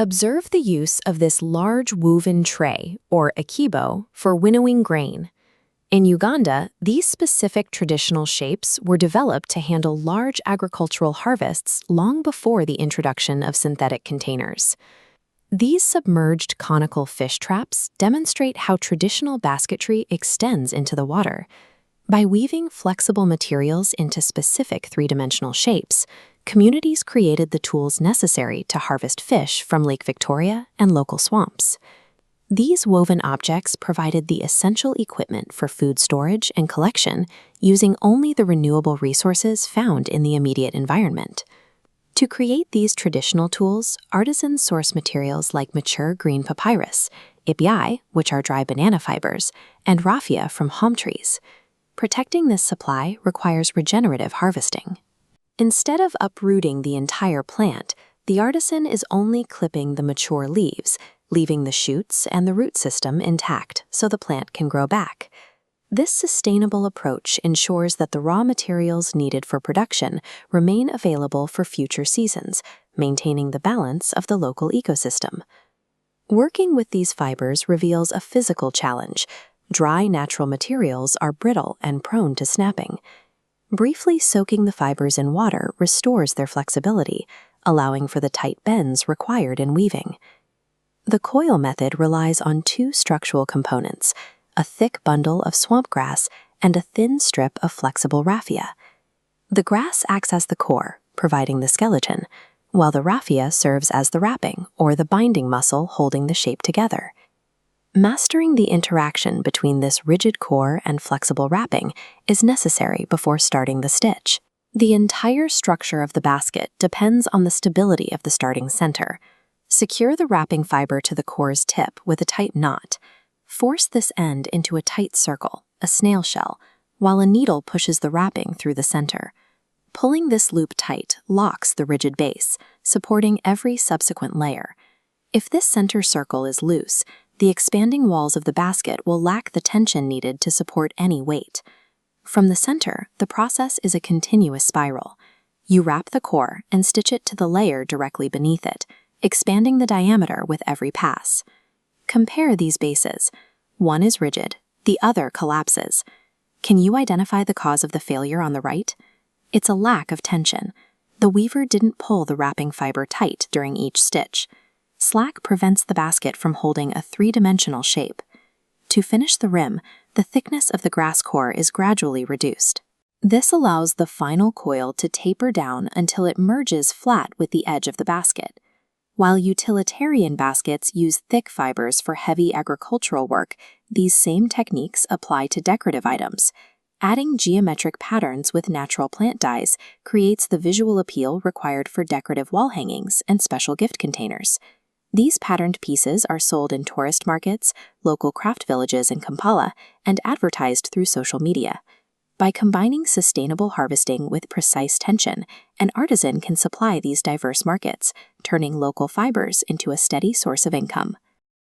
Observe the use of this large woven tray, or akibo, for winnowing grain. In Uganda, these specific traditional shapes were developed to handle large agricultural harvests long before the introduction of synthetic containers. These submerged conical fish traps demonstrate how traditional basketry extends into the water. By weaving flexible materials into specific three-dimensional shapes, communities created the tools necessary to harvest fish from Lake Victoria and local swamps. These woven objects provided the essential equipment for food storage and collection, using only the renewable resources found in the immediate environment. To create these traditional tools, artisans source materials like mature green papyrus, ipiai, which are dry banana fibers, and raffia from palm trees. Protecting this supply requires regenerative harvesting. Instead of uprooting the entire plant, the artisan is only clipping the mature leaves, leaving the shoots and the root system intact so the plant can grow back. This sustainable approach ensures that the raw materials needed for production remain available for future seasons, maintaining the balance of the local ecosystem. Working with these fibers reveals a physical challenge. Dry natural materials are brittle and prone to snapping. Briefly soaking the fibers in water restores their flexibility, allowing for the tight bends required in weaving. The coil method relies on two structural components, a thick bundle of swamp grass and a thin strip of flexible raffia. The grass acts as the core, providing the skeleton, while the raffia serves as the wrapping or the binding muscle holding the shape together. Mastering the interaction between this rigid core and flexible wrapping is necessary before starting the stitch. The entire structure of the basket depends on the stability of the starting center. Secure the wrapping fiber to the core's tip with a tight knot. Force this end into a tight circle, a snail shell, while a needle pushes the wrapping through the center. Pulling this loop tight locks the rigid base, supporting every subsequent layer. If this center circle is loose, the expanding walls of the basket will lack the tension needed to support any weight. From the center, the process is a continuous spiral. You wrap the core and stitch it to the layer directly beneath it, expanding the diameter with every pass. Compare these bases. One is rigid, the other collapses. Can you identify the cause of the failure on the right? It's a lack of tension. The weaver didn't pull the wrapping fiber tight during each stitch. Slack prevents the basket from holding a three-dimensional shape. To finish the rim, the thickness of the grass core is gradually reduced. This allows the final coil to taper down until it merges flat with the edge of the basket. While utilitarian baskets use thick fibers for heavy agricultural work, these same techniques apply to decorative items. Adding geometric patterns with natural plant dyes creates the visual appeal required for decorative wall hangings and special gift containers. These patterned pieces are sold in tourist markets, local craft villages in Kampala, and advertised through social media. By combining sustainable harvesting with precise tension, an artisan can supply these diverse markets, turning local fibers into a steady source of income.